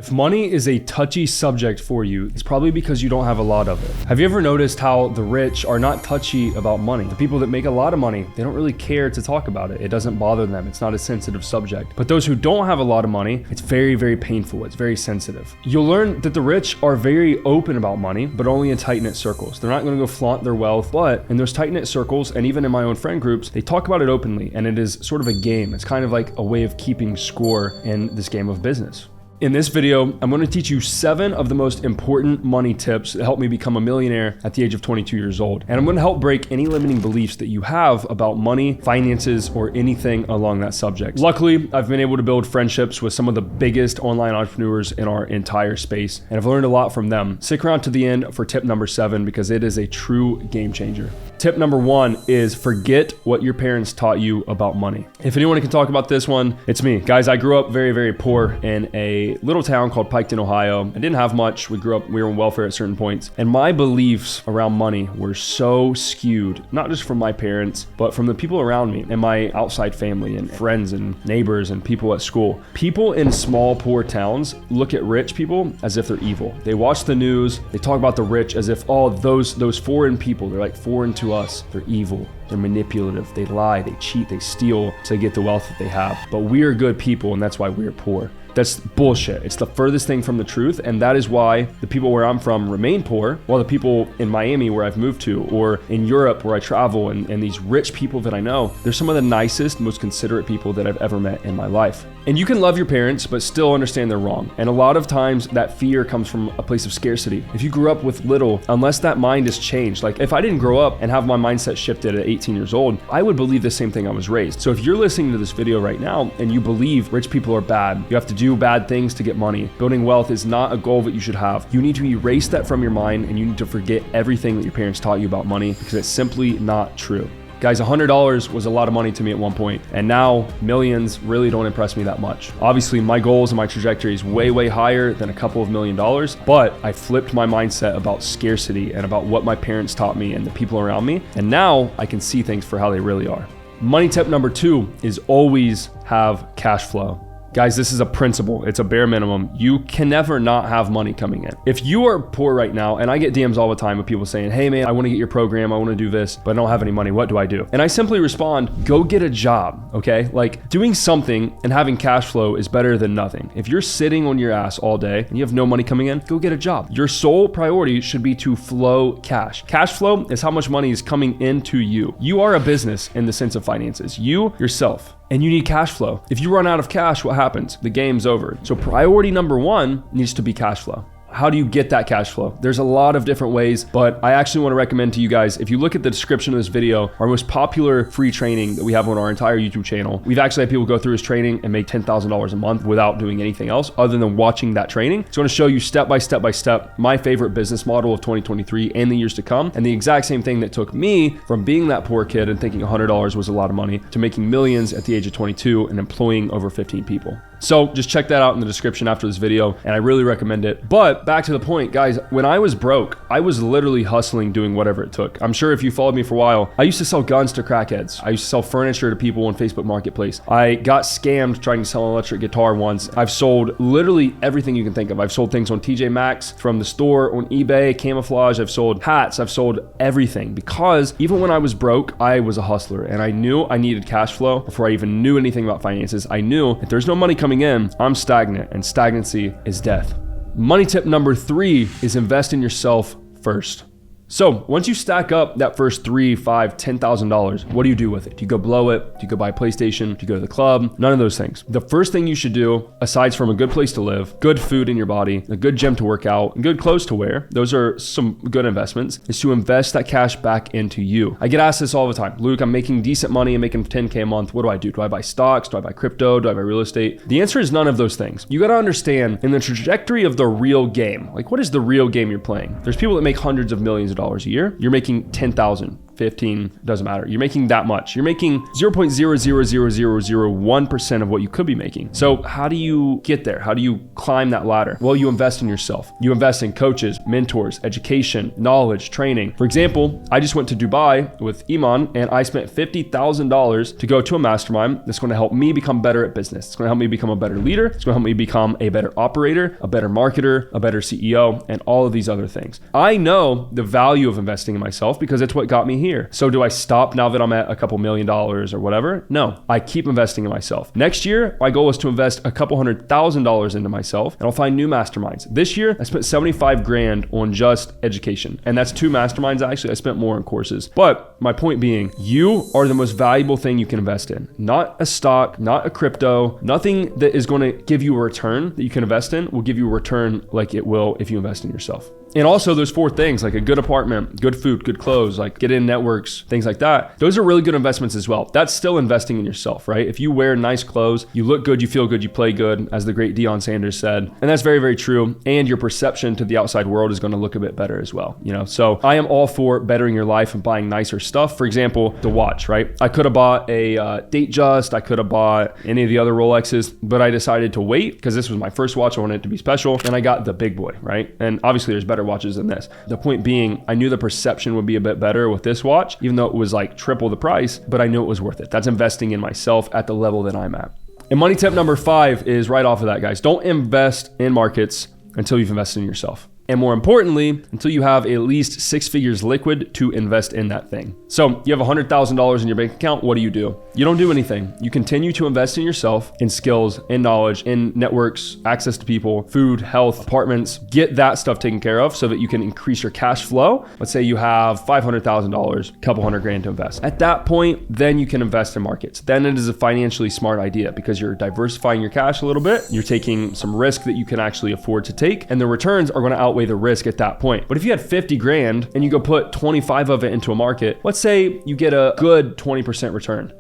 If money is a touchy subject for you, it's probably because you don't have a lot of it. Have you ever noticed how the rich are not touchy about money? The people that make a lot of money, they don't really care to talk about it. It doesn't bother them. It's not a sensitive subject. But those who don't have a lot of money, it's very, very painful. It's very sensitive. You'll learn that the rich are very open about money, but only in tight-knit circles. They're not going to go flaunt their wealth, but in those tight-knit circles, and even in my own friend groups, they talk about it openly, and it is sort of a game. It's kind of like a way of keeping score in this game of business. In this video, I'm going to teach you 7 of the most important money tips that helped me become a millionaire at the age of 22 years old. And I'm going to help break any limiting beliefs that you have about money, finances, or anything along that subject. Luckily, I've been able to build friendships with some of the biggest online entrepreneurs in our entire space, and I've learned a lot from them. Stick around to the end for tip number 7 because it is a true game changer. Tip number 1 is forget what your parents taught you about money. If anyone can talk about this one, it's me. Guys, I grew up very, very poor in a little town called Piketon, Ohio. I didn't have much. We were on welfare at certain points. And my beliefs around money were so skewed, not just from my parents, but from the people around me and my outside family and friends and neighbors and people at school. People in small, poor towns look at rich people as if they're evil. They watch the news. They talk about the rich as if, oh, those foreign people, they're like foreign to us. They're evil. They're manipulative. They lie. They cheat. They steal to get the wealth that they have. But we are good people, and that's why we're poor. That's bullshit. It's the furthest thing from the truth, and that is why the people where I'm from remain poor, while the people in Miami where I've moved to, or in Europe where I travel, and these rich people that I know, they're some of the nicest, most considerate people that I've ever met in my life. And you can love your parents, but still understand they're wrong. And a lot of times that fear comes from a place of scarcity. If you grew up with little, unless that mind is changed, like if I didn't grow up and have my mindset shifted at 18 years old, I would believe the same thing I was raised. So if you're listening to this video right now and you believe rich people are bad, you have to do bad things to get money, building wealth is not a goal that you should have. You need to erase that from your mind, and you need to forget everything that your parents taught you about money because it's simply not true. Guys, $100 was a lot of money to me at one point, and now millions really don't impress me that much. Obviously, my goals and my trajectory is way, way higher than a couple of $1 million, but I flipped my mindset about scarcity and about what my parents taught me and the people around me, and now I can see things for how they really are. Money tip number 2 is always have cash flow. Guys, this is a principle. It's a bare minimum. You can never not have money coming in. If you are poor right now, and I get DMs all the time of people saying, hey man, I want to get your program. I want to do this, but I don't have any money. What do I do? And I simply respond, go get a job, okay? Like doing something and having cash flow is better than nothing. If you're sitting on your ass all day and you have no money coming in, go get a job. Your sole priority should be to flow cash. Cash flow is how much money is coming into you. You are a business in the sense of finances. You, yourself. And you need cash flow. If you run out of cash, what happens? The game's over. So priority number 1 needs to be cash flow. How do you get that cash flow? There's a lot of different ways, but I actually want to recommend to you guys, if you look at the description of this video, our most popular free training that we have on our entire YouTube channel, we've actually had people go through this training and make $10,000 a month without doing anything else other than watching that training. So I'm going to show you step by step my favorite business model of 2023 and the years to come, and the exact same thing that took me from being that poor kid and thinking $100 was a lot of money to making millions at the age of 22 and employing over 15 people. So just check that out in the description after this video, and I really recommend it. But back to the point, guys, when I was broke, I was literally hustling, doing whatever it took. I'm sure if you followed me for a while, I used to sell guns to crackheads. I used to sell furniture to people on Facebook Marketplace. I got scammed trying to sell an electric guitar once. I've sold literally everything you can think of. I've sold things on TJ Maxx, from the store, on eBay, camouflage. I've sold hats. I've sold everything because even when I was broke, I was a hustler, and I knew I needed cash flow before I even knew anything about finances. I knew if there's no money coming in, I'm stagnant, and stagnancy is death. Money tip number 3 is invest in yourself first. So once you stack up that first $3,000, $5,000, $10,000, what do you do with it? Do you go blow it? Do you go buy a PlayStation? Do you go to the club? None of those things. The first thing you should do, aside from a good place to live, good food in your body, a good gym to work out, and good clothes to wear, those are some good investments, is to invest that cash back into you. I get asked this all the time. Luke, I'm making decent money. I'm making $10K a month. What do I do? Do I buy stocks? Do I buy crypto? Do I buy real estate? The answer is none of those things. You got to understand in the trajectory of the real game, like what is the real game you're playing? There's people that make hundreds of millions of dollars $100,000 a year. You're making 10,000. 15, doesn't matter. You're making that much. You're making 0.00001% of what you could be making. So how do you get there? How do you climb that ladder? Well, you invest in yourself. You invest in coaches, mentors, education, knowledge, training. For example, I just went to Dubai with Iman and I spent $50,000 to go to a mastermind that's going to help me become better at business. It's going to help me become a better leader. It's going to help me become a better operator, a better marketer, a better CEO, and all of these other things. I know the value of investing in myself because it's what got me here. So do I stop now that I'm at a couple $1,000,000 or whatever? No, I keep investing in myself. Next year, my goal is to invest a couple $100,000 into myself and I'll find new masterminds. This year, I spent 75 grand on just education. And that's 2 masterminds. Actually, I spent more on courses. But my point being, you are the most valuable thing you can invest in. Not a stock, not a crypto, nothing that is going to give you a return that you can invest in will give you a return like it will if you invest in yourself. And also those 4 things, like a good apartment, good food, good clothes, like get in networks, things like that. Those are really good investments as well. That's still investing in yourself, right? If you wear nice clothes, you look good, you feel good, you play good, as the great Deion Sanders said. And that's very, very true. And your perception to the outside world is going to look a bit better as well, you know? So I am all for bettering your life and buying nicer stuff. For example, the watch, right? I could have bought a Datejust. I could have bought any of the other Rolexes, but I decided to wait because this was my first watch. I wanted it to be special. And I got the big boy, right? And obviously there's better watches than this. The point being, I knew the perception would be a bit better with this watch, even though it was like triple the price, but I knew it was worth it. That's investing in myself at the level that I'm at. And money tip number 5 is right off of that, guys. Don't invest in markets until you've invested in yourself. And more importantly, until you have at least 6 figures liquid to invest in that thing. So you have $100,000 in your bank account. What do? You don't do anything. You continue to invest in yourself, in skills, in knowledge, in networks, access to people, food, health, apartments. Get that stuff taken care of so that you can increase your cash flow. Let's say you have $500,000, a couple $100,000 to invest. At that point, then you can invest in markets. Then it is a financially smart idea because you're diversifying your cash a little bit. You're taking some risk that you can actually afford to take, and the returns are going to outweigh the risk at that point. But if you had 50 grand and you go put 25 of it into a market, let's say you get a good 20% return.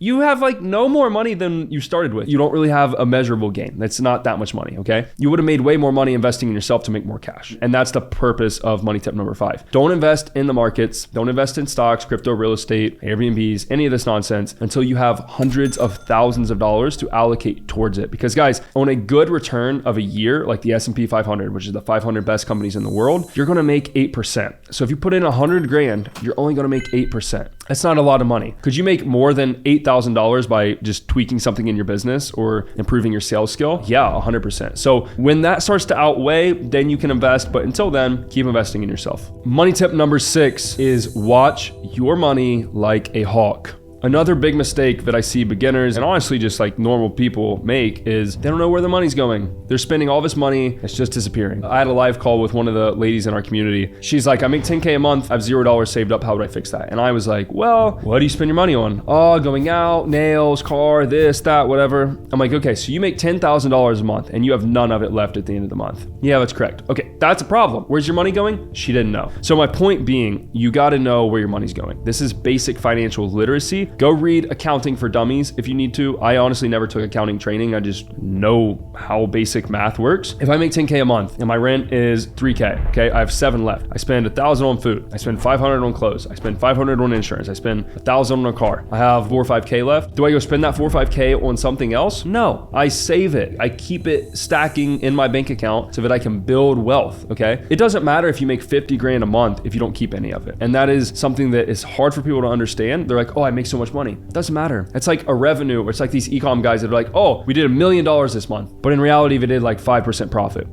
You have like no more money than you started with. You don't really have a measurable gain. That's not that much money, okay? You would have made way more money investing in yourself to make more cash. And that's the purpose of money tip number 5. Don't invest in the markets. Don't invest in stocks, crypto, real estate, Airbnbs, any of this nonsense until you have hundreds of thousands of dollars to allocate towards it. Because guys, on a good return of a year, like the S&P 500, which is the 500 best companies in the world, you're gonna make 8%. So if you put in 100 grand, you're only gonna make 8%. That's not a lot of money. Could you make more than $8,000 by just tweaking something in your business or improving your sales skill? Yeah, 100%. So when that starts to outweigh, then you can invest. But until then, keep investing in yourself. Money tip number 6 is watch your money like a hawk. Another big mistake that I see beginners and honestly just like normal people make is they don't know where the money's going. They're spending all this money, it's just disappearing. I had a live call with one of the ladies in our community. She's like, I make 10K a month, I have $0 saved up, how would I fix that? And I was like, well, what do you spend your money on? Oh, going out, nails, car, this, that, whatever. I'm like, okay, so you make $10,000 a month and you have none of it left at the end of the month. Yeah, that's correct. Okay, that's a problem. Where's your money going? She didn't know. So my point being, you gotta know where your money's going. This is basic financial literacy. Go read Accounting for Dummies if you need to. I honestly never took accounting training. I just know how basic math works. If I make 10K a month and my rent is 3K, okay, I have 7 left. I spend 1,000 on food. I spend 500 on clothes. I spend 500 on insurance. I spend 1,000 on a car. I have 4 or 5K left. Do I go spend that 4 or 5K on something else? No, I save it. I keep it stacking in my bank account so that I can build wealth, okay? It doesn't matter if you make 50 grand a month if you don't keep any of it. And that is something that is hard for people to understand. They're like, oh, I make so much money. It doesn't matter. It's like a revenue. It's like these e-com guys that are like, oh, we did $1 million this month. But in reality, they did like 5% profit.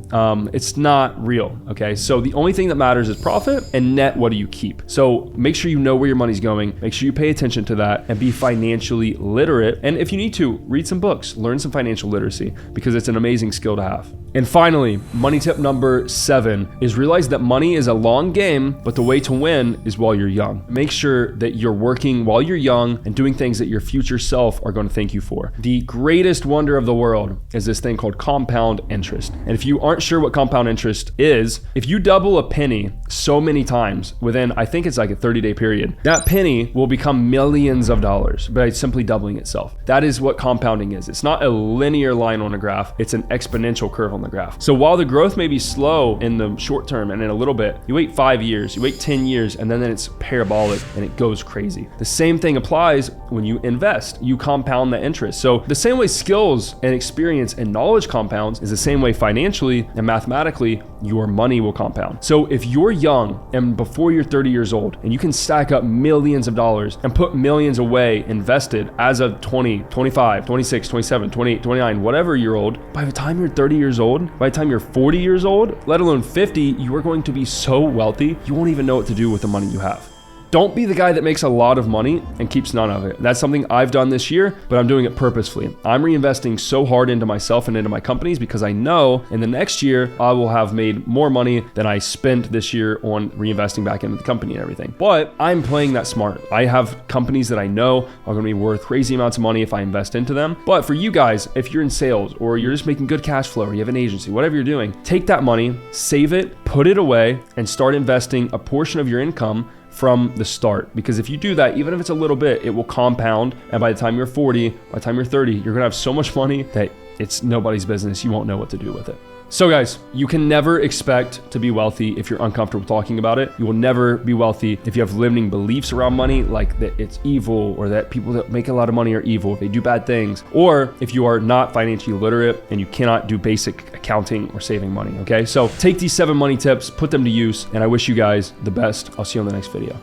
It's not real, okay? So the only thing that matters is profit and net, what do you keep? So make sure you know where your money's going. Make sure you pay attention to that and be financially literate. And if you need to, read some books, learn some financial literacy because it's an amazing skill to have. And finally, money tip number 7 is realize that money is a long game, but the way to win is while you're young. Make sure that you're working while you're young and doing things that your future self are going to thank you for. The greatest wonder of the world is this thing called compound interest. And if you aren't sure what compound interest is, if you double a penny so many times within, I think it's like a 30-day period, that penny will become millions of dollars by simply doubling itself. That is what compounding is. It's not a linear line on a graph. It's an exponential curve on the graph. So while the growth may be slow in the short term and in a little bit, you wait 5 years, you wait 10 years, and then it's parabolic and it goes crazy. The same thing applies when you invest. You compound the interest. So the same way skills and experience and knowledge compounds is the same way financially and mathematically your money will compound. So if you're young and before you're 30 years old and you can stack up millions of dollars and put millions away invested as of 20, 25, 26, 27, 28, 29, whatever year old, by the time you're 30 years old, by the time you're 40 years old, let alone 50, you are going to be so wealthy, you won't even know what to do with the money you have. Don't be the guy that makes a lot of money and keeps none of it. That's something I've done this year, but I'm doing it purposefully. I'm reinvesting so hard into myself and into my companies because I know in the next year I will have made more money than I spent this year on reinvesting back into the company and everything. But I'm playing that smart. I have companies that I know are going to be worth crazy amounts of money if I invest into them. But for you guys, if you're in sales or you're just making good cash flow or you have an agency, whatever you're doing, take that money, save it, put it away, and start investing a portion of your income from the start. Because if you do that, even if it's a little bit, it will compound. And by the time you're 40, by the time you're 30, you're gonna have so much money that it's nobody's business. You won't know what to do with it. So guys, you can never expect to be wealthy if you're uncomfortable talking about it. You will never be wealthy if you have limiting beliefs around money, like that it's evil or that people that make a lot of money are evil, if they do bad things, or if you are not financially literate and you cannot do basic accounting or saving money, okay? So take these 7 money tips, put them to use, and I wish you guys the best. I'll see you on the next video.